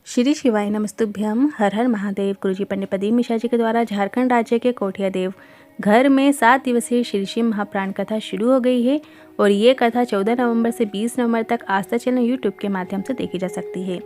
श्री शिवाय नमस्तुभ्यम। हर हर महादेव। गुरुजी पंडित प्रदीप मिश्रा जी के द्वारा झारखंड राज्य के कोठिया देव घर में 7 दिवसीय श्री शिव महाप्राण कथा शुरू हो गई है और ये कथा 14 नवंबर से 20 नवंबर तक आस्था चैनल यूट्यूब के माध्यम से देखी जा सकती है।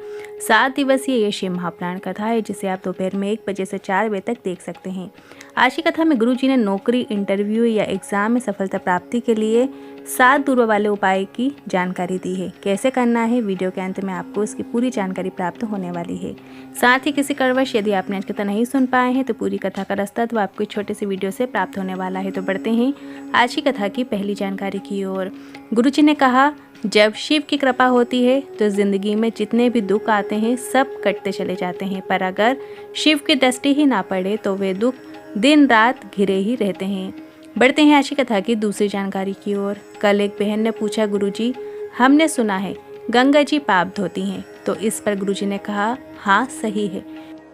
7 दिवसीय ये शिव महाप्राण कथा है जिसे आप दोपहर में 1 बजे से 4 बजे तक देख सकते हैं। आज की कथा में गुरुजी ने नौकरी, इंटरव्यू या एग्जाम में सफलता प्राप्ति के लिए 7 दूर वाले उपाय की जानकारी दी है। कैसे करना है, वीडियो के अंत में आपको इसकी पूरी जानकारी प्राप्त होने वाली है। साथ ही किसी कारणवश यदि आपने आज कथा नहीं सुन पाए हैं तो पूरी कथा का रास्ता तो आपको छोटे से वीडियो से प्राप्त होने वाला है। तो बढ़ते हैं आज की कथा की पहली जानकारी की ओर। गुरुजी ने कहा, जब शिव की कृपा होती है तो जिंदगी में जितने भी दुख आते हैं सब कटते चले जाते हैं, पर अगर शिव की दृष्टि ही ना पड़े तो वे दुख दिन रात घिरे ही रहते हैं। बढ़ते हैं आज की कथा की दूसरी जानकारी की ओर। कल एक बहन ने पूछा, गुरुजी हमने सुना है गंगा जी पाप धोती हैं, तो इस पर गुरुजी ने कहा हाँ सही है।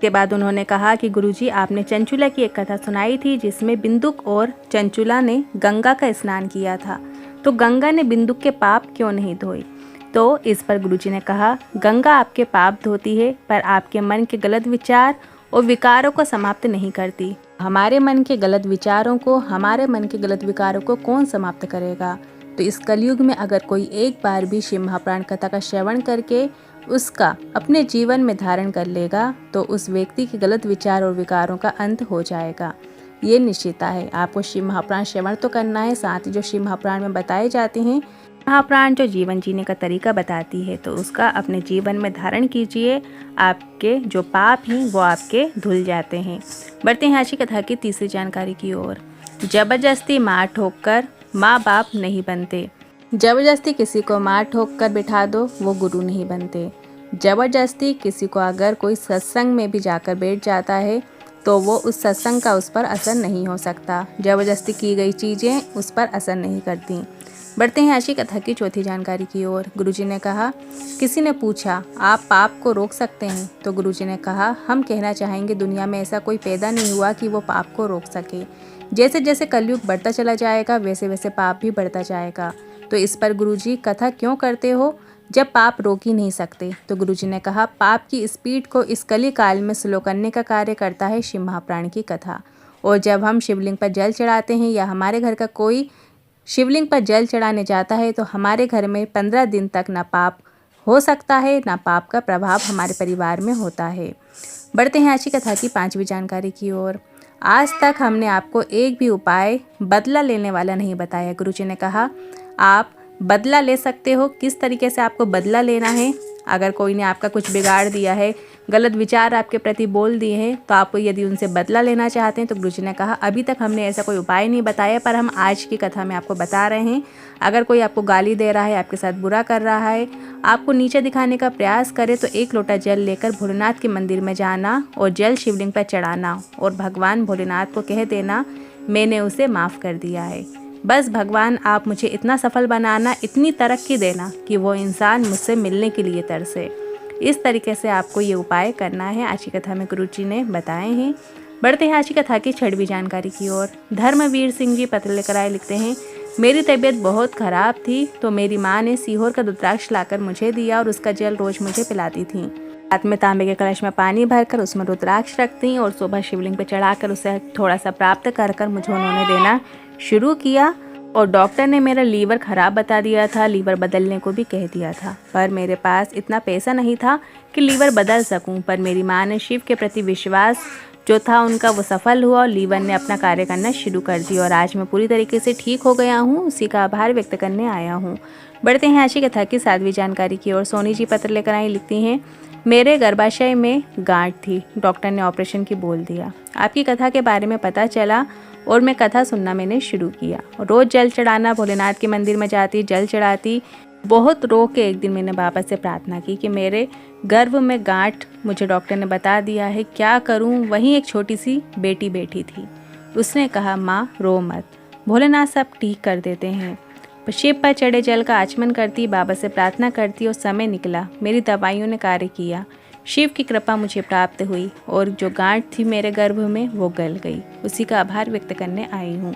के बाद उन्होंने कहा कि गुरुजी आपने चंचुला की एक कथा सुनाई थी जिसमें बिंदुक और चंचुला ने गंगा का स्नान किया था, तो गंगा ने बिंदुक के पाप क्यों नहीं धोए? तो इस पर गुरुजी ने कहा, गंगा आपके पाप धोती है पर आपके मन के गलत विचार और विकारों को समाप्त नहीं करती। हमारे मन के गलत विकारों को कौन समाप्त करेगा? तो इस कलयुग में अगर कोई एक बार भी शिव महाप्राण कथा का श्रवण करके उसका अपने जीवन में धारण कर लेगा तो उस व्यक्ति के गलत विचार और विकारों का अंत हो जाएगा। ये निश्चितता है। आपको शिव महाप्राण श्रवण तो करना है, साथ ही जो शिव महाप्राण में बताए जाते हैं, महाप्राण जो जीवन जीने का तरीका बताती है, तो उसका अपने जीवन में धारण कीजिए। आपके जो पाप हैं वो आपके धुल जाते हैं। बढ़ते हैं आज की कथा की तीसरी जानकारी की ओर। जबरदस्ती मार ठोक कर माँ बाप नहीं बनते। जबरदस्ती किसी को मार ठोक कर बिठा दो, वो गुरु नहीं बनते। जबरदस्ती किसी को अगर कोई सत्संग में भी जाकर बैठ जाता है तो वो उस सत्संग का उस पर असर नहीं हो सकता। जबरदस्ती की गई चीज़ें उस पर असर नहीं करती। बढ़ते हैं आज की कथा की चौथी जानकारी की ओर। गुरुजी ने कहा, किसी ने पूछा आप पाप को रोक सकते हैं? तो गुरुजी ने कहा, हम कहना चाहेंगे दुनिया में ऐसा कोई पैदा नहीं हुआ कि वो पाप को रोक सके। जैसे जैसे कलयुग बढ़ता चला जाएगा वैसे वैसे पाप भी बढ़ता जाएगा। तो इस पर गुरुजी कथा क्यों करते हो जब पाप रोक ही नहीं सकते? तो गुरुजी ने कहा, पाप की स्पीड को इस कली काल में स्लो करने का कार्य करता है शिव महाप्राण की कथा। और जब हम शिवलिंग पर जल चढ़ाते हैं या हमारे घर का कोई शिवलिंग पर जल चढ़ाने जाता है तो हमारे घर में 15 दिन तक ना पाप हो सकता है ना पाप का प्रभाव हमारे परिवार में होता है। बढ़ते हैं आज की कथा की पांचवी जानकारी की ओर। आज तक हमने आपको एक भी उपाय बदला लेने वाला नहीं बताया। गुरुजी ने कहा, आप बदला ले सकते हो। किस तरीके से आपको बदला लेना है? अगर कोई ने आपका कुछ बिगाड़ दिया है, गलत विचार आपके प्रति बोल दिए हैं, तो आप यदि उनसे बदला लेना चाहते हैं तो गुरुजी ने कहा, अभी तक हमने ऐसा कोई उपाय नहीं बताया पर हम आज की कथा में आपको बता रहे हैं। अगर कोई आपको गाली दे रहा है, आपके साथ बुरा कर रहा है, आपको नीचे दिखाने का प्रयास करे, तो 1 लोटा जल लेकर भोलेनाथ के मंदिर में जाना और जल शिवलिंग पर चढ़ाना और भगवान भोलेनाथ को कह देना, मैंने उसे माफ़ कर दिया है। बस भगवान आप मुझे इतना सफल बनाना, इतनी तरक्की देना कि वो इंसान मुझसे मिलने के लिए तरसे। इस तरीके से आपको ये उपाय करना है। आज की कथा में गुरुजी ने बताए हैं। बढ़ते हैं आज की कथा की 6वीं जानकारी की ओर। धर्मवीर सिंह जी पत्र लेकर आए, लिखते हैं, मेरी तबीयत बहुत ख़राब थी तो मेरी माँ ने सीहोर का रुद्राक्ष लाकर मुझे दिया और उसका जल रोज़ मुझे पिलाती थी। रात में तांबे के कलश में पानी भरकर उसमें रुद्राक्ष रखती और सुबह शिवलिंग पर चढ़ाकर उसे थोड़ा सा प्राप्त कर मुझे उन्होंने देना शुरू किया। और डॉक्टर ने मेरा लीवर ख़राब बता दिया था, लीवर बदलने को भी कह दिया था, पर मेरे पास इतना पैसा नहीं था कि लीवर बदल सकूं। पर मेरी माँ ने शिव के प्रति विश्वास जो था उनका वो सफल हुआ और लीवर ने अपना कार्य करना शुरू कर दिया और आज मैं पूरी तरीके से ठीक हो गया हूँ। उसी का आभार व्यक्त करने आया हूँ। बढ़ते हैं आज की कथा की 7वीं जानकारी की ओर। सोनी जी पत्र लेकर आई, लिखती हैं, मेरे गर्भाशय में गांठ थी, डॉक्टर ने ऑपरेशन की बोल दिया। आपकी कथा के बारे में पता चला और मैं कथा सुनना मैंने शुरू किया। रोज़ जल चढ़ाना, भोलेनाथ के मंदिर में जाती, जल चढ़ाती। बहुत रो के एक दिन मैंने बाबा से प्रार्थना की कि मेरे गर्भ में गांठ मुझे डॉक्टर ने बता दिया है, क्या करूं? वहीं एक छोटी सी बेटी बैठी थी। उसने कहा, माँ रो मत, भोलेनाथ सब ठीक कर देते हैं। शिव पर चढ़े जल का आचमन करती, बाबा से प्रार्थना करती और समय निकला। मेरी दवाइयों ने कार्य किया, शिव की कृपा मुझे प्राप्त हुई और जो गांठ थी मेरे गर्भ में वो गल गई। उसी का आभार व्यक्त करने आई हूँ।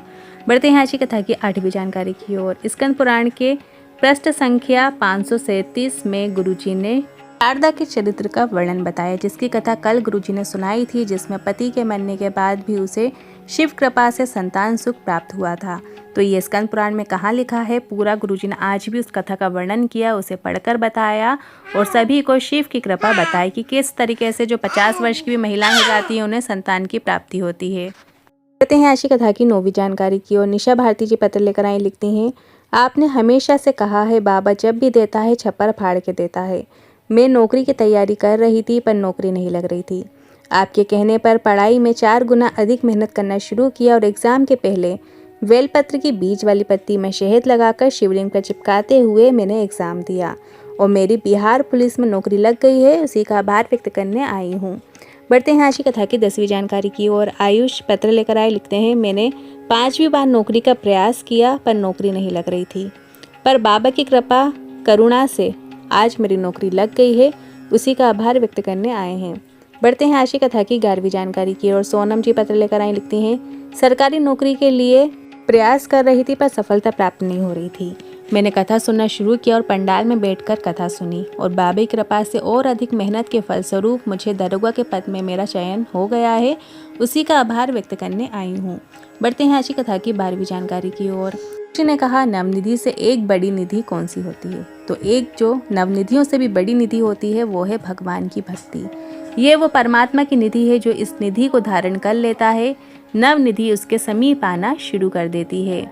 बढ़ते हैं आज की कथा की 8वीं जानकारी की ओर। स्कंद पुराण के पृष्ठ संख्या 537 में गुरुजी ने शारदा के चरित्र का वर्णन बताया, जिसकी कथा कल गुरुजी ने सुनाई थी, जिसमें पति के मरने के बाद भी उसे शिव कृपा से संतान सुख प्राप्त हुआ था। तो ये स्कंद पुराण में कहाँ लिखा है, पूरा गुरुजी ने आज भी उस कथा का वर्णन किया, उसे पढ़कर बताया और सभी को शिव की कृपा बताई कि किस तरीके से जो 50 वर्ष की भी महिलाएं हो जाती हैं उन्हें संतान की प्राप्ति होती है। कहते हैं ऐसी कथा की 9वीं जानकारी की और निशा भारती जी पत्र लेकर आई, लिखती हैं, आपने हमेशा से कहा है बाबा जब भी देता है छप्पर फाड़ के देता है। मैं नौकरी की तैयारी कर रही थी पर नौकरी नहीं लग रही थी। आपके कहने पर पढ़ाई में 4 गुना अधिक मेहनत करना शुरू किया और एग्ज़ाम के पहले बेलपत्र की बीज वाली पत्ती में शहद लगाकर शिवलिंग पर चिपकाते हुए मैंने एग्ज़ाम दिया और मेरी बिहार पुलिस में नौकरी लग गई है। उसी का आभार व्यक्त करने आई हूँ। बढ़ते हैं आज की कथा की 10वीं जानकारी की ओर। आयुष पत्र लेकर आए, लिखते हैं, मैंने 5वीं बार नौकरी का प्रयास किया पर नौकरी नहीं लग रही थी, पर बाबा की कृपा करुणा से आज मेरी नौकरी लग गई है। उसी का आभार व्यक्त करने आए हैं। बढ़ते हैं आज की कथा की 11वीं जानकारी की ओर। सोनम जी पत्र लेकर आई, लिखती हैं, सरकारी नौकरी के लिए प्रयास कर रही थी पर सफलता प्राप्त नहीं हो रही थी। मैंने कथा सुनना शुरू किया और पंडाल में बैठकर कथा सुनी और बाबा की कृपा से और अधिक मेहनत के फलस्वरूप मुझे दरोगा के पद में मेरा चयन हो गया है। उसी का आभार व्यक्त करने आई हूँ। बढ़ते हैं आज की कथा की 12वीं जानकारी की ओर। ऋषि ने कहा, नवनिधि से एक बड़ी निधि कौन सी होती है? तो एक जो नवनिधियों से भी बड़ी निधि होती है वो है भगवान की भक्ति। ये वो परमात्मा की निधि है जो इस निधि को धारण कर लेता है, नवनिधि उसके समीप आना शुरू कर देती है।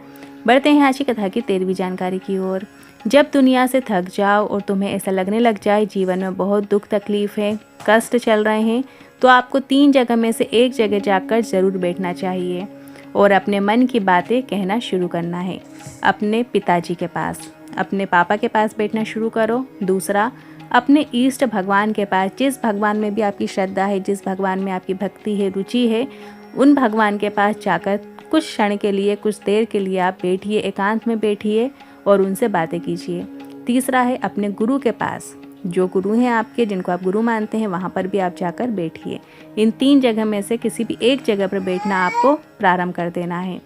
बढ़ते हैं आज की कथा की 13वीं जानकारी की ओर। जब दुनिया से थक जाओ और तुम्हें ऐसा लगने लग जाए जीवन में बहुत दुख तकलीफ है, कष्ट चल रहे हैं, तो आपको 3 जगह में से एक जगह जाकर ज़रूर बैठना चाहिए और अपने मन की बातें कहना शुरू करना है। अपने पिताजी के पास, अपने पापा के पास बैठना शुरू करो। दूसरा, अपने इष्ट भगवान के पास, जिस भगवान में भी आपकी श्रद्धा है, जिस भगवान में आपकी भक्ति है, रुचि है, उन भगवान के पास जाकर कुछ क्षण के लिए, कुछ देर के लिए आप बैठिए, एकांत में बैठिए और उनसे बातें कीजिए। तीसरा है अपने गुरु के पास, जो गुरु हैं आपके, जिनको आप गुरु मानते हैं, वहाँ पर भी आप जाकर बैठिए। इन 3 जगह में से किसी भी एक जगह पर बैठना आपको प्रारंभ कर देना है।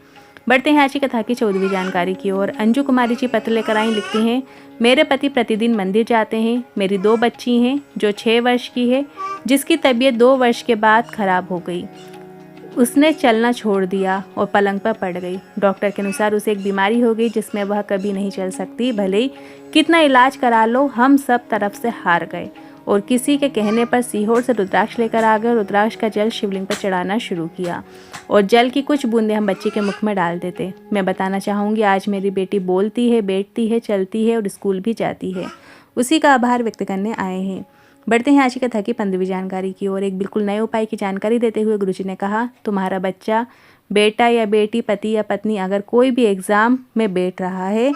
बढ़ते हैं आज की कथा की 14वीं जानकारी की ओर। अंजू कुमारी जी पत्र लेकर आई, लिखती हैं, मेरे पति प्रतिदिन मंदिर जाते हैं। मेरी 2 बच्ची हैं जो 6 वर्ष की है, जिसकी तबीयत 2 वर्ष के बाद खराब हो गई। उसने चलना छोड़ दिया और पलंग पर पड़ गई। डॉक्टर के अनुसार उसे एक बीमारी हो गई जिसमें वह कभी नहीं चल सकती। भले ही कितना इलाज करा लो, हम सब तरफ से हार गए और किसी के कहने पर सीहोर से रुद्राक्ष लेकर आ गए। रुद्राक्ष का जल शिवलिंग पर चढ़ाना शुरू किया और जल की कुछ बूंदें हम बच्ची के मुख में डाल देते। मैं बताना चाहूँगी, आज मेरी बेटी बोलती है, बैठती है, चलती है और स्कूल भी जाती है। उसी का आभार व्यक्त करने आए हैं। बढ़ते हैं आज की कथा की 15वीं जानकारी की ओर। एक बिल्कुल नए उपाय की जानकारी देते हुए गुरुजी ने कहा, तुम्हारा बच्चा, बेटा या बेटी, पति या पत्नी अगर कोई भी एग्ज़ाम में बैठ रहा है,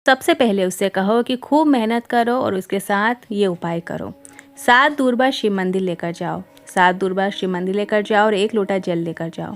सबसे पहले उससे कहो कि खूब मेहनत करो और उसके साथ ये उपाय करो। 7 दूर्बा शिव मंदिर लेकर जाओ, 7 दूर्बा शिव मंदिर लेकर जाओ और 1 लोटा जल लेकर जाओ।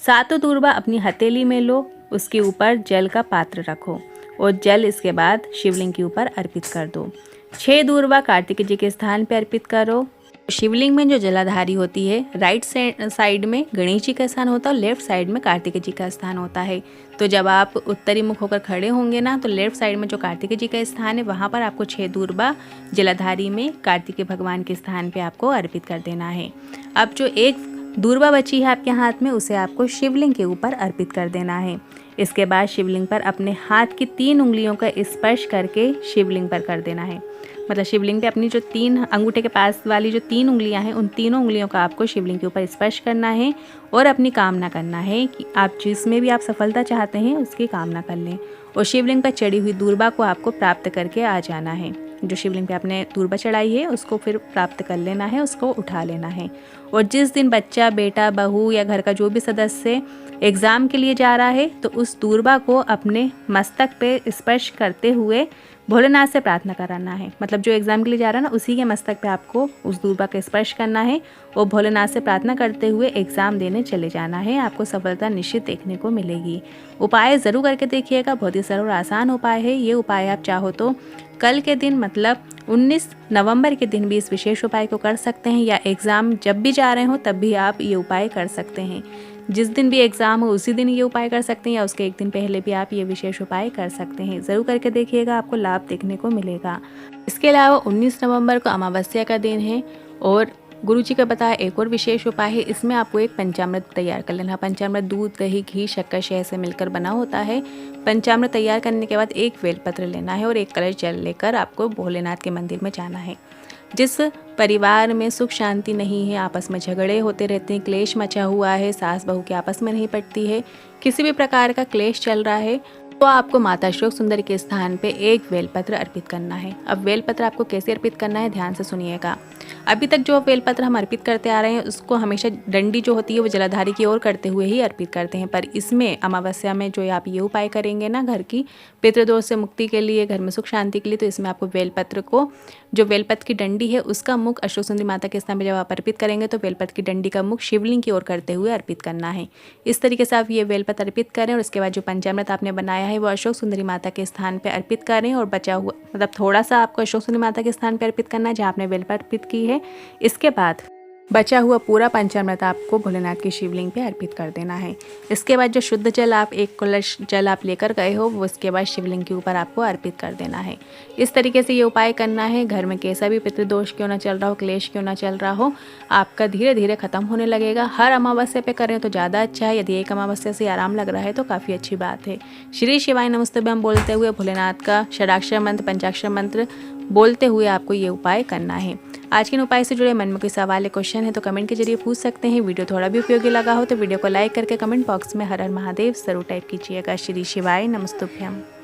7 दूर्बा अपनी हथेली में लो, उसके ऊपर जल का पात्र रखो और जल इसके बाद शिवलिंग के ऊपर अर्पित कर दो। 6 दूर्बा कार्तिक जी के स्थान पर अर्पित करो। शिवलिंग में जो जलाधारी होती है, राइट साइड में गणेश जी का स्थान होता है और लेफ्ट साइड में कार्तिक जी का स्थान होता है। तो जब आप उत्तरी मुख होकर खड़े होंगे ना, तो लेफ्ट साइड में जो कार्तिक जी का स्थान है वहाँ पर आपको 6 दूर्बा जलाधारी में कार्तिक भगवान के स्थान पे आपको अर्पित कर देना है। अब जो 1 दूर्बा बची है आपके हाथ में, उसे आपको शिवलिंग के ऊपर अर्पित कर देना है। इसके बाद शिवलिंग पर अपने हाथ की 3 उंगलियों का स्पर्श करके शिवलिंग पर कर देना है। मतलब शिवलिंग पे अपनी जो 3 अंगूठे के पास वाली जो 3 उंगलियां हैं, उन तीनों उंगलियों का आपको शिवलिंग के ऊपर स्पर्श करना है और अपनी कामना करना है कि आप जिसमें भी आप सफलता चाहते हैं उसकी कामना कर लें और शिवलिंग पर चढ़ी हुई दूर्बा को आपको प्राप्त करके आ जाना है। जो शिवलिंग पे आपने दूर्बा चढ़ाई है उसको फिर प्राप्त कर लेना है, उसको उठा लेना है। और जिस दिन बच्चा, बेटा, बहू या घर का जो भी सदस्य एग्ज़ाम के लिए जा रहा है, तो उस दूर्बा को अपने मस्तक पे स्पर्श करते हुए भोलेनाथ से प्रार्थना कराना है। मतलब जो एग्ज़ाम के लिए जा रहा है ना, उसी के मस्तक पे आपको उस दूर्बा का स्पर्श करना है और भोलेनाथ से प्रार्थना करते हुए एग्ज़ाम देने चले जाना है। आपको सफलता निश्चित देखने को मिलेगी। उपाय ज़रूर करके देखिएगा, बहुत ही सरल और आसान उपाय है। ये उपाय आप चाहो तो कल के दिन, मतलब 19 नवंबर के दिन भी इस विशेष उपाय को कर सकते हैं, या एग्ज़ाम जब भी जा रहे हो तब भी आप ये उपाय कर सकते हैं। जिस दिन भी एग्ज़ाम हो उसी दिन ये उपाय कर सकते हैं या उसके एक दिन पहले भी आप ये विशेष उपाय कर सकते हैं। ज़रूर करके देखिएगा, आपको लाभ देखने को मिलेगा। इसके अलावा 19 नवंबर को अमावस्या का दिन है और गुरुजी का बताया एक और विशेष उपाय है। इसमें आपको एक पंचामृत तैयार कर लेना। पंचामृत दूध, दही, घी, शक्कर, शहद से मिलकर बना होता है। पंचामृत तैयार करने के बाद एक बेलपत्र लेना है और एक कलश जल लेकर आपको भोलेनाथ के मंदिर में जाना है। जिस परिवार में सुख शांति नहीं है, आपस में झगड़े होते रहते हैं, क्लेश मचा हुआ है, सास बहू की आपस में नहीं पटती है, किसी भी प्रकार का क्लेश चल रहा है, तो आपको माता अशोक सुंदरी के स्थान पे एक बेलपत्र अर्पित करना है। अब बेलपत्र आपको कैसे अर्पित करना है, ध्यान से सुनिएगा। अभी तक जो बेलपत्र हम अर्पित करते आ रहे हैं उसको हमेशा डंडी जो होती है वो जलाधारी की ओर करते हुए ही अर्पित करते हैं, पर इसमें अमावस्या में जो आप ये उपाय करेंगे ना घर की पितृदोष से मुक्ति के लिए, घर में सुख शांति के लिए, तो इसमें आपको बेलपत्र को, जो बेलपत्र की डंडी है उसका मुख अशोक सुंदरी माता के स्थान पर जब आप अर्पित करेंगे तो बेलपत्र की डंडी का मुख शिवलिंग की ओर करते हुए अर्पित करना है। इस तरीके से आप ये बेलपत्र अर्पित करें और उसके बाद जो पंचामृत आपने बनाया है वो अशोक सुंदरी माता के स्थान पर अर्पित करें और बचा हुआ मतलब थोड़ा सा आपको अशोक सुंदरी माता के स्थान पर अर्पित करना है जहाँ आपने बेलपत्र अर्पित की है। इसके बाद बचा हुआ पूरा पंचामृत आपको भोलेनाथ की शिवलिंग पे अर्पित कर देना है। इसके बाद जो शुद्ध जल आप एक कलश जल आप लेकर गए हो वो इसके बाद शिवलिंग के ऊपर आपको अर्पित कर देना है। इस तरीके से ये उपाय करना है। घर में कैसा भी पितृदोष क्यों ना चल रहा हो, क्लेश क्यों ना चल रहा हो, आपका धीरे धीरे खत्म होने लगेगा। हर अमावस्या पे करें तो ज़्यादा अच्छा है। यदि एक अमावस्या से आराम लग रहा है तो काफ़ी अच्छी बात है। श्री शिवाय नमस्तुभ्यं हम बोलते हुए भोलेनाथ का षडाक्षर मंत्र, पंचाक्षर मंत्र बोलते हुए आपको ये उपाय करना है। आज के उपाय से जुड़े मन में कोई सवाल या क्वेश्चन है तो कमेंट के जरिए पूछ सकते हैं। वीडियो थोड़ा भी उपयोगी लगा हो तो वीडियो को लाइक करके कमेंट बॉक्स में हर हर महादेव जरूर टाइप कीजिएगा। श्री शिवाय नमस्तुभ्यं।